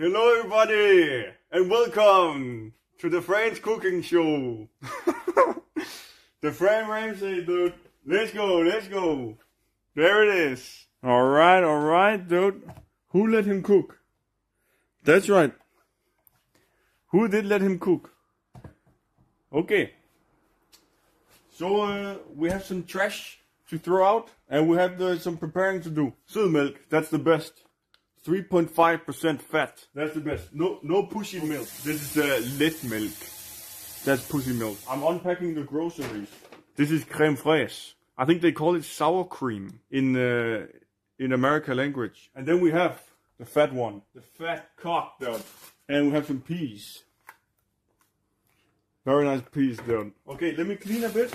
Hello everybody and welcome to the French cooking show. The Fran Ramsay, dude. Let's go. There it is. Alright, dude. Who let him cook? That's right. Who did let him cook? Okay. So we have some trash to throw out and we have some preparing to do. Soy milk, that's the best. 3.5% fat. That's the best. No pussy milk. This is lit milk. That's pussy milk. I'm unpacking the groceries. This is crème fraîche. I think they call it sour cream in American language. And then we have the fat one. The fat cock, dude. And we have some peas. Very nice peas, dude. Okay, let me clean a bit.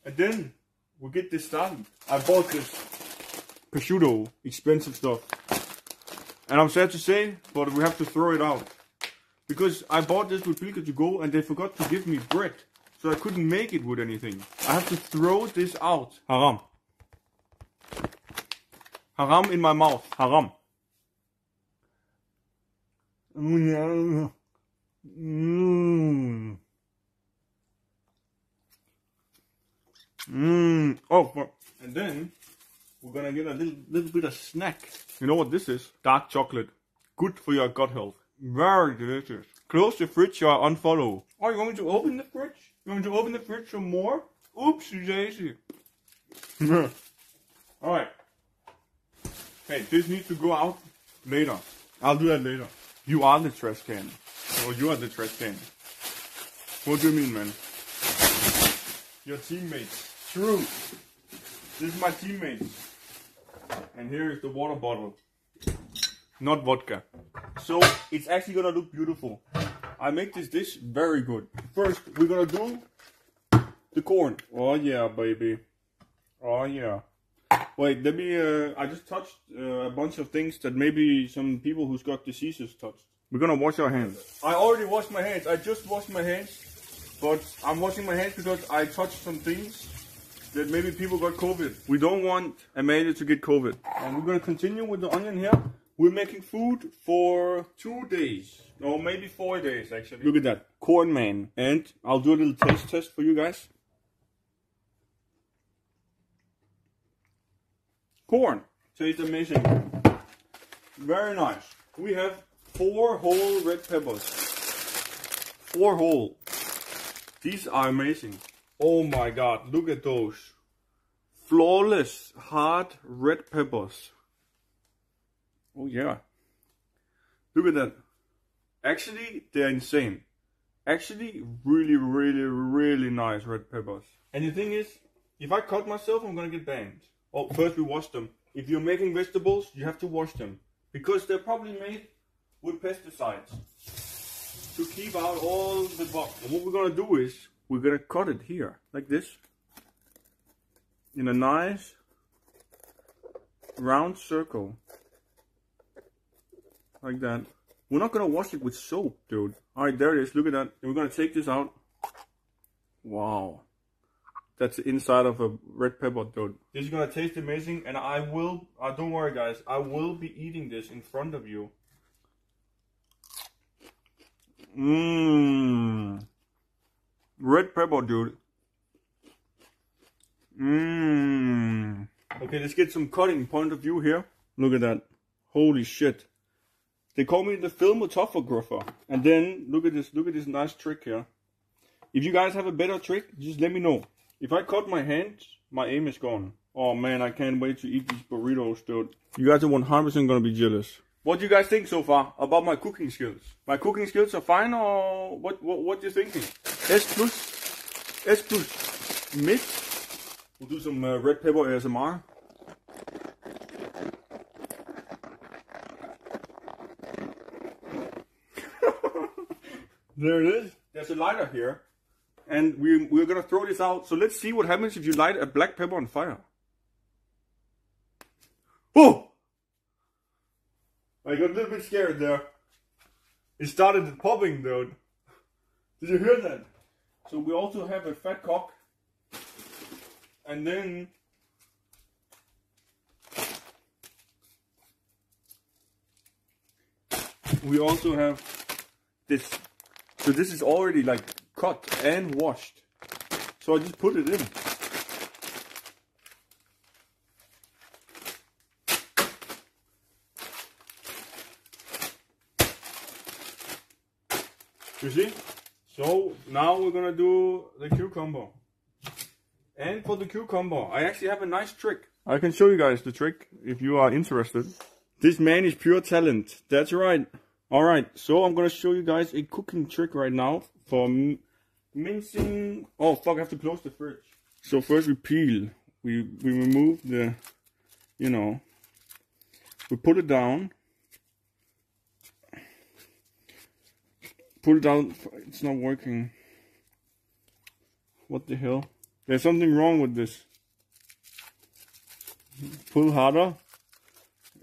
And then we'll get this started. I bought this prosciutto, expensive stuff. And I'm sad to say, but we have to throw it out. Because I bought this with Pilka to go and they forgot to give me bread. So I couldn't make it with anything. I have to throw this out. Haram. Haram in my mouth. Haram. Oh, and then we're gonna get a little bit of snack. You know what this is? Dark chocolate. Good for your gut health. Very delicious. Close the fridge or unfollow. Oh, you want me to open the fridge? You want me to open the fridge some more? Oops, daisy. Alright. Hey, this needs to go out later. I'll do that later. You are the trash can. Oh, you are the trash can. What do you mean, man? Your teammates. True. This is my teammates. And here is the water bottle. Not vodka. So, it's actually gonna look beautiful. I make this dish very good. First, we're gonna do the corn. Oh yeah, baby. Oh yeah. Wait, let me, I just touched a bunch of things that maybe some people who's got diseases touched. We're gonna wash our hands. I already washed my hands. I just washed my hands. But I'm washing my hands because I touched some things that maybe people got COVID. We don't want Amalia to get COVID. And we're gonna continue with the onion here. We're making food for 2 days. Or maybe 4 days actually. Look at that. Corn man. And I'll do a little taste test for you guys. Corn. Tastes amazing. Very nice. We have 4 whole red peppers. 4 whole. These are amazing. Oh my god, look at those. Flawless, hard red peppers. Oh yeah. Look at that. Actually, they're insane. Actually, really nice red peppers. And the thing is, if I cut myself, I'm gonna get banned. Oh, first we wash them. If you're making vegetables, you have to wash them. Because they're probably made with pesticides. To keep out all the bugs. And what we're gonna do is, we're gonna cut it here, like this. In a nice round circle. Like that. We're not gonna wash it with soap, dude. Alright, there it is, look at that. And we're gonna take this out. Wow. That's the inside of a red pepper, dude. This is gonna taste amazing, and I will, don't worry guys, I will be eating this in front of you. Red pepper, dude. Okay, let's get some cutting point of view here. Look at that. Holy shit. They call me the filmographer. And then look at this nice trick here. If you guys have a better trick, just let me know. If I cut my hands, my aim is gone. Oh man, I can't wait to eat these burritos, dude. You guys are 100% gonna be jealous. What do you guys think so far about my cooking skills? My cooking skills are fine, or what you thinking? S plus, mix. We'll do some red pepper ASMR. There it is. There's a lighter here. And we're gonna throw this out. So let's see what happens if you light a black pepper on fire. Oh! I got a little bit scared there. It started popping, dude. Did you hear that? So we also have a fat cock. And then we also have this. So this is already like cut and washed. So I just put it in. You see? So now we're gonna do the cucumber. And for the cucumber, I actually have a nice trick. I can show you guys the trick if you are interested. This man is pure talent. That's right. Alright, so I'm gonna show you guys a cooking trick right now for mincing. Oh fuck, I have to close the fridge. So first we peel. We remove the, you know, we put it down. Put it down. It's not working. What the hell? There's something wrong with this. Pull harder.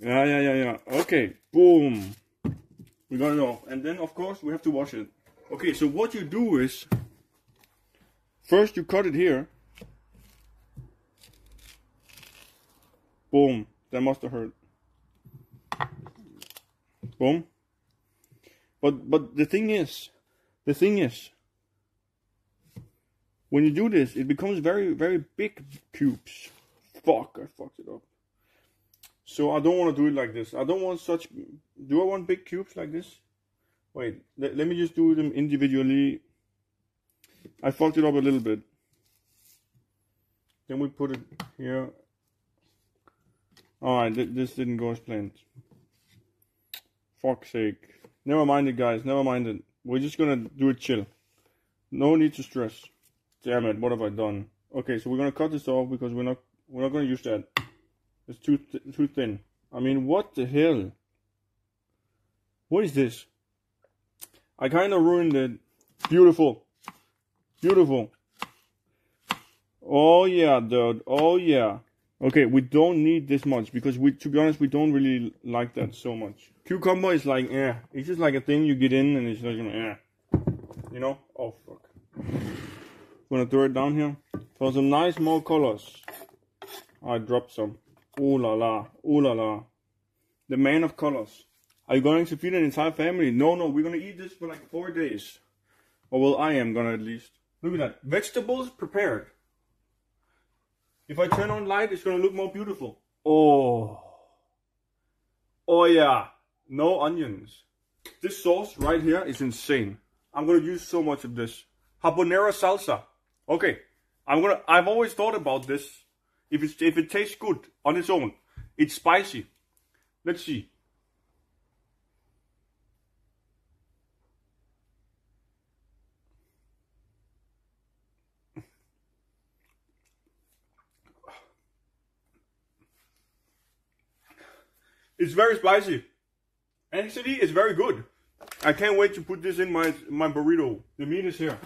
Yeah. Okay, boom. We got it off. And then, of course, we have to wash it. Okay, so what you do is, first you cut it here. Boom. That must have hurt. Boom. But the thing is, when you do this, it becomes very, very big cubes. Fuck, I fucked it up. So I don't want to do it like this. I don't want such. Do I want big cubes like this? Wait, let me just do them individually. I fucked it up a little bit. Then we put it here. Alright, this didn't go as planned. Fuck's sake. Never mind it, guys. Never mind it. We're just gonna do it chill. No need to stress. Damn it, what have I done? Okay, so we're gonna cut this off because we're not gonna use that. It's too thin. I mean, what the hell? What is this? I kind of ruined it. Beautiful. Beautiful. Oh yeah, dude. Oh yeah. Okay, we don't need this much because to be honest, we don't really like that so much. Cucumber is like, it's just like a thing you get in and it's like, you know? Oh fuck. I'm gonna throw it down here. For some nice more colors. I dropped some. Ooh la la, ooh la la. The man of colors. Are you going to feed an entire family? No, we're gonna eat this for like 4 days. Or well, I am gonna at least. Look at that. Vegetables prepared. If I turn on light, it's gonna look more beautiful. Oh. Oh yeah. No onions. This sauce right here is insane. I'm gonna use so much of this. Habanero salsa. Okay. I've always thought about this. If it tastes good on its own. It's spicy. Let's see. It's very spicy. Actually, it's very good. I can't wait to put this in my burrito. The meat is here.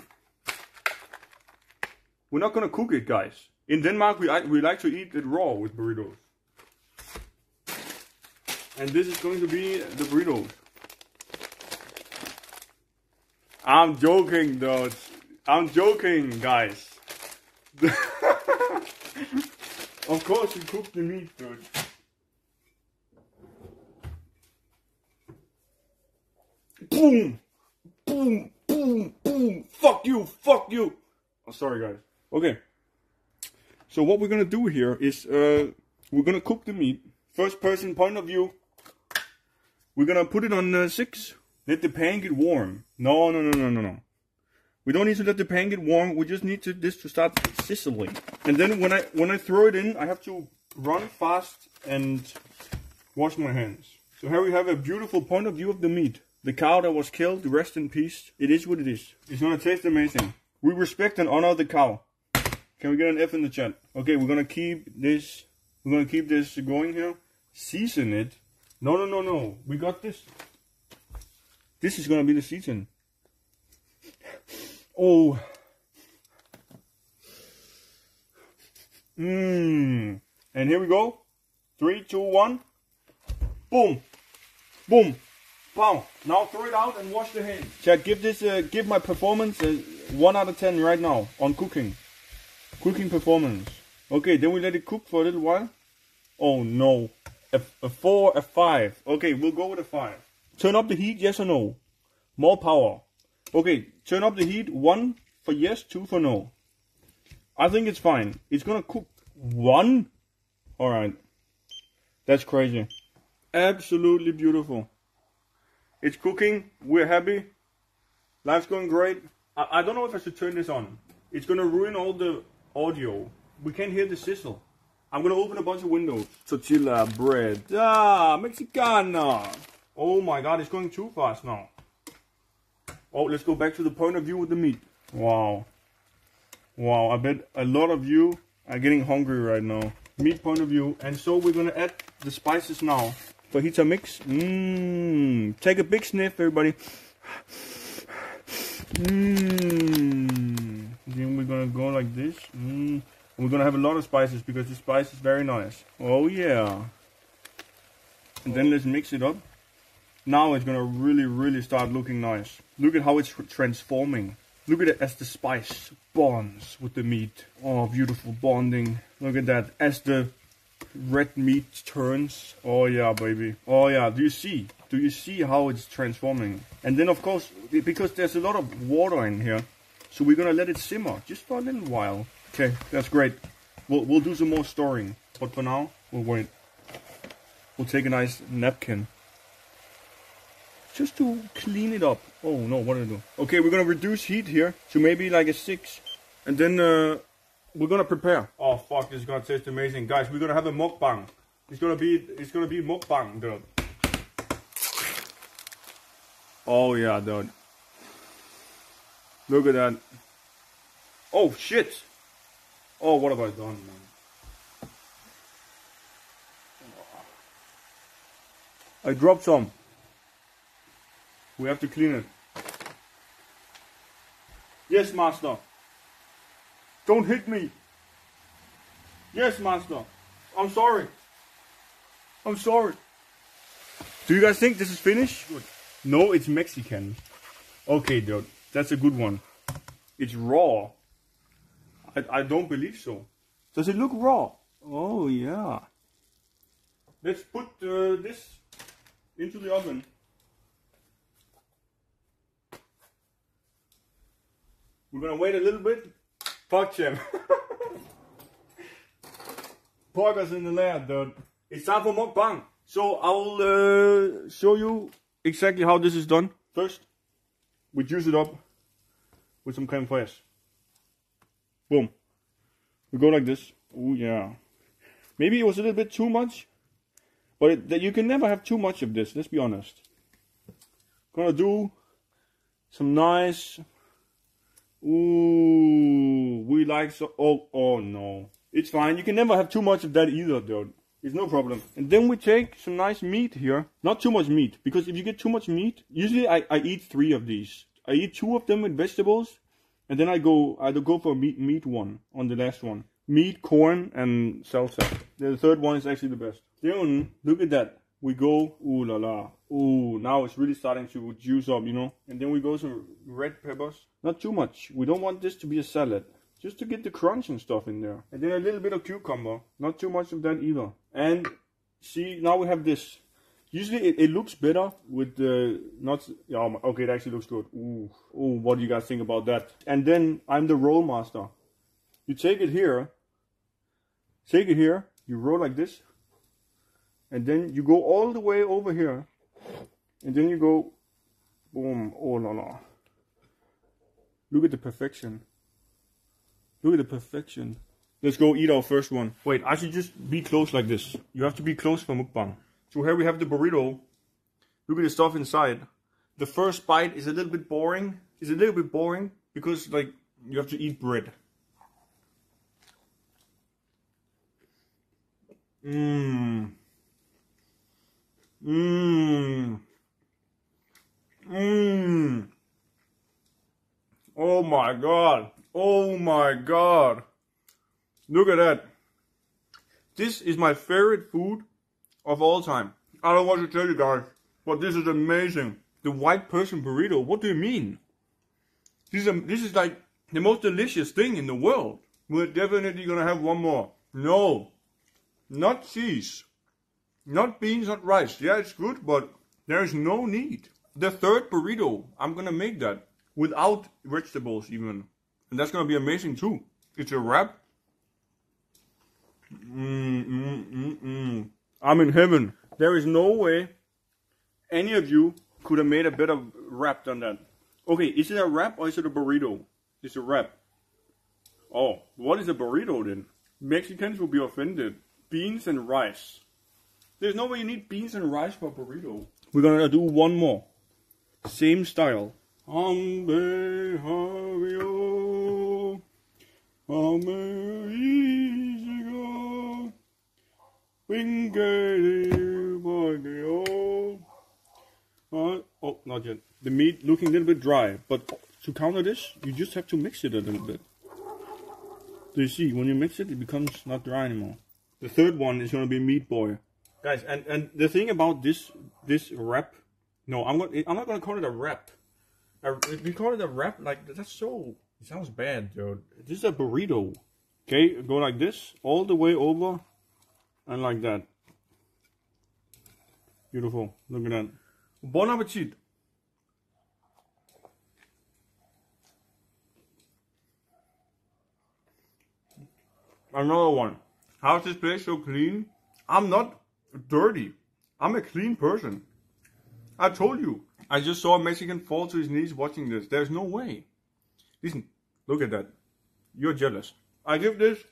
We're not gonna cook it, guys. In Denmark, we like to eat it raw with burritos. And this is going to be the burritos. I'm joking, dude. I'm joking, guys. Of course, we cook the meat, dude. Boom! Boom! Boom! Boom! Fuck you! Fuck you! Oh, sorry, guys. Okay. So what we're gonna do here is we're gonna cook the meat. First person point of view. We're gonna put it on 6. Let the pan get warm. No. We don't need to let the pan get warm. We just need this to start sizzling. And then when I throw it in, I have to run fast and wash my hands. So here we have a beautiful point of view of the meat. The cow that was killed, rest in peace. It is what it is. It's gonna taste amazing. We respect and honor the cow. Can we get an F in the chat? Okay, we're gonna keep this. We're gonna keep this going here. Season it. No. We got this. This is gonna be the season. Oh. And here we go. 3, 2, 1. Boom. Boom. Pow. Now throw it out and wash the hands. Chat, give my performance a 1 out of 10 right now on cooking. Cooking performance. Okay, then we let it cook for a little while. Oh no. A 4, a 5. Okay, we'll go with a 5. Turn up the heat, yes or no? More power. Okay, turn up the heat. 1 for yes, 2 for no. I think it's fine. It's gonna cook 1. Alright. That's crazy. Absolutely beautiful. It's cooking. We're happy. Life's going great. I don't know if I should turn this on. It's gonna ruin all the audio. We can't hear the sizzle. I'm gonna open a bunch of windows. Tortilla bread. Ah, Mexicana. Oh my god, it's going too fast now. Oh, let's go back to the point of view with the meat. Wow. Wow, I bet a lot of you are getting hungry right now. Meat point of view. And so we're gonna add the spices now. Fajita mix. Take a big sniff, everybody. Then we're gonna go like this. We're gonna have a lot of spices because the spice is very nice. Oh yeah. And then let's mix it up. Now it's gonna really start looking nice. Look at how it's transforming. Look at it as the spice bonds with the meat. Oh, beautiful bonding. Look at that. As the red meat turns. Oh yeah, baby. Oh yeah. Do you see? Do you see how it's transforming? And then of course, because there's a lot of water in here, so we're gonna let it simmer just for a little while. Okay, that's great. We'll do some more stirring, but for now we'll wait. We'll take a nice napkin just to clean it up. Oh no, what did I do? Okay, we're gonna reduce heat here to maybe like a 6, and then we're gonna prepare. Oh fuck, this is gonna taste amazing, guys. We're gonna have a mukbang. It's gonna be mukbang, dude. Oh yeah, dude. Look at that. Oh shit. Oh, what have I done, man? I dropped some. We have to clean it. Yes, master. Don't hit me. Yes, master. I'm sorry. I'm sorry. Do you guys think this is finished? Good. No, it's Mexican. Okay, dude. That's a good one. It's raw. I don't believe so. Does it look raw? Oh, yeah. Let's put this into the oven. We're gonna wait a little bit. Fuck him. Porkers in the lair, dude. It's time for mukbang. So I'll show you exactly how this is done. First, we juice it up with some crème fraîche. Boom. We go like this. Oh yeah. Maybe it was a little bit too much, but you can never have too much of this. Let's be honest. Gonna do some nice. Ooh, we like so. Oh no, it's fine. You can never have too much of that either, dude. It's no problem. And then we take some nice meat here. Not too much meat, because if you get too much meat, usually I eat 3 of these. I eat 2 of them with vegetables, and then I either go for a meat one on the last one. Meat, corn, and salsa. The third one is actually the best. Then look at that. We go, ooh la la. Ooh, now it's really starting to juice up, you know. And then we go some red peppers. Not too much. We don't want this to be a salad. Just to get the crunch and stuff in there. And then a little bit of cucumber. Not too much of that either. And see, now we have this. Usually it looks better with the nuts. Oh, okay, it actually looks good. Ooh, ooh, what do you guys think about that? And then I'm the roll master. You take it here. Take it here. You roll like this. And then you go all the way over here. And then you go, boom, oh la la. Look at the perfection. Look at the perfection. Let's go eat our first one. Wait, I should just be close like this. You have to be close for mukbang. So here we have the burrito. Look at the stuff inside. The first bite is a little bit boring. It's a little bit boring because like you have to eat bread. Mmm. Mmm. Mmm. Oh my god. Oh my god. Look at that. This is my favorite food of all time. I don't want to tell you guys, but this is amazing. The white person burrito, what do you mean? This is like the most delicious thing in the world. We're definitely gonna have one more. No, not cheese. Not beans, not rice. Yeah, it's good, but There is no need. The third burrito, I'm gonna make that without vegetables even. And that's gonna be amazing too. It's a wrap. I'm in heaven. There is no way any of you could have made a better wrap than that. Okay, is it a wrap or is it a burrito? It's a wrap. Oh, what is a burrito then? Mexicans will be offended. Beans and rice. There's no way you need beans and rice for a burrito. We're gonna do one more. Same style. Oh, not yet. The meat looking a little bit dry, but to counter this, you just have to mix it a little bit. Do you see? When you mix it, it becomes not dry anymore. The third one is gonna be meat boy, guys. And the thing about this wrap, no, I'm not gonna call it a wrap. We call it a wrap. Like that's so. It sounds bad, dude. This is a burrito. Okay, go like this all the way over, and like that. Beautiful. Look at that. Bon appetit. Another one. How's this place so clean? I'm not dirty. I'm a clean person. I told you. I just saw a Mexican fall to his knees watching this. There's no way. Listen, look at that. You're jealous. I give this,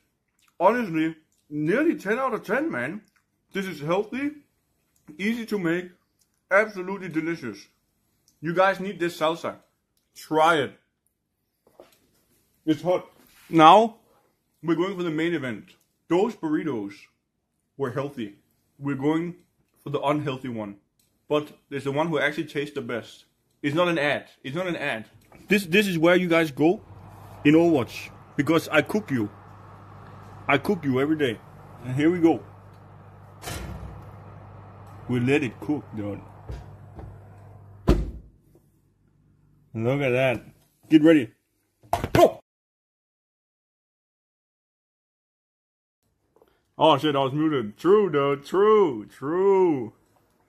honestly, nearly 10 out of 10, man. This is healthy, easy to make, absolutely delicious. You guys need this salsa. Try it. It's hot. Now, we're going for the main event. Those burritos were healthy. We're going for the unhealthy one. But there's the one who actually tastes the best. It's not an ad. It's not an ad. This is where you guys go in Overwatch. Because I cook you. I cook you every day. And here we go. We let it cook, dude. Look at that. Get ready. Go! Oh shit, I was muted. True, dude. True.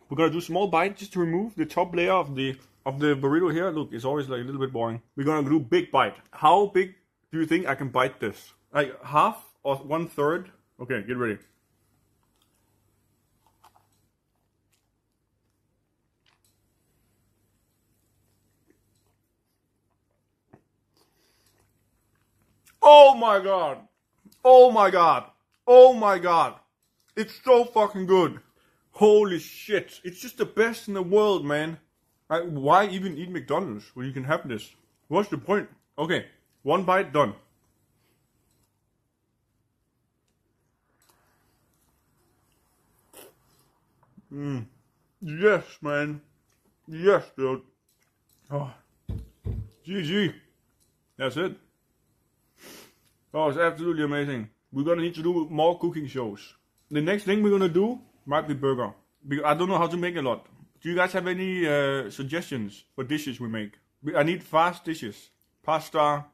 We're gonna do small bite just to remove the top layer of the burrito here. Look, it's always like a little bit boring. We're gonna do big bite. How big do you think I can bite this? Like half or 1/3? Okay, get ready. Oh my god. Oh my god. Oh my god. It's so fucking good. Holy shit. It's just the best in the world, man. Why even eat McDonald's when you can have this? What's the point? Okay, one bite, done. Yes, man. Yes, dude. Oh. GG. That's it. Oh, it's absolutely amazing. We're gonna need to do more cooking shows. The next thing we're gonna do might be burger. Because I don't know how to make a lot. Do you guys have any suggestions for dishes we make? I need fast dishes. Pasta,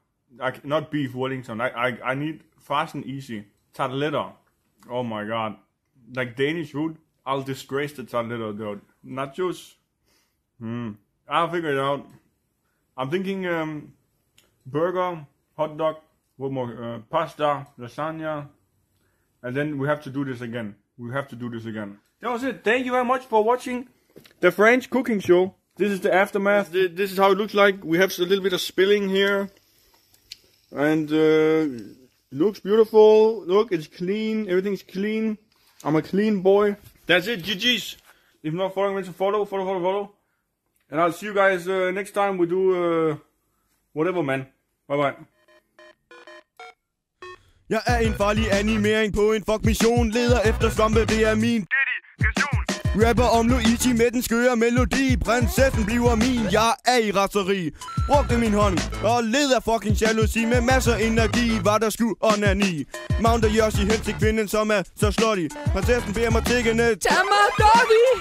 not beef Wellington. I need fast and easy. Tarteletter. Oh my god. Like Danish food. I'll disgrace the tarteletter, dude. Nachos. I'll figure it out. I'm thinking burger, hot dog, what more? Pasta, lasagna. And then we have to do this again. That was it. Thank you very much for watching the French cooking show. This is the aftermath. This is how it looks like. We have a little bit of spilling here. And it looks beautiful. Look, it's clean. Everything's clean. I'm a clean boy. That's it. GG's. If not following me, follow. And I'll see you guys next time we do whatever, man. Bye. Jeg er en farlig animering på en fuck mission. Leder efter svampe, det er min dedikation. Rapper om Luigi med den skøre melodi. Prinsessen bliver min, jeg er i raseri. Brugte min hånd og led af fucking jalousi. Med masser energi var der sku onani. Mounter Yoshi hen til kvinden som er så slutty. Prinsessen beder mig tiggende. Tag mig, doggy!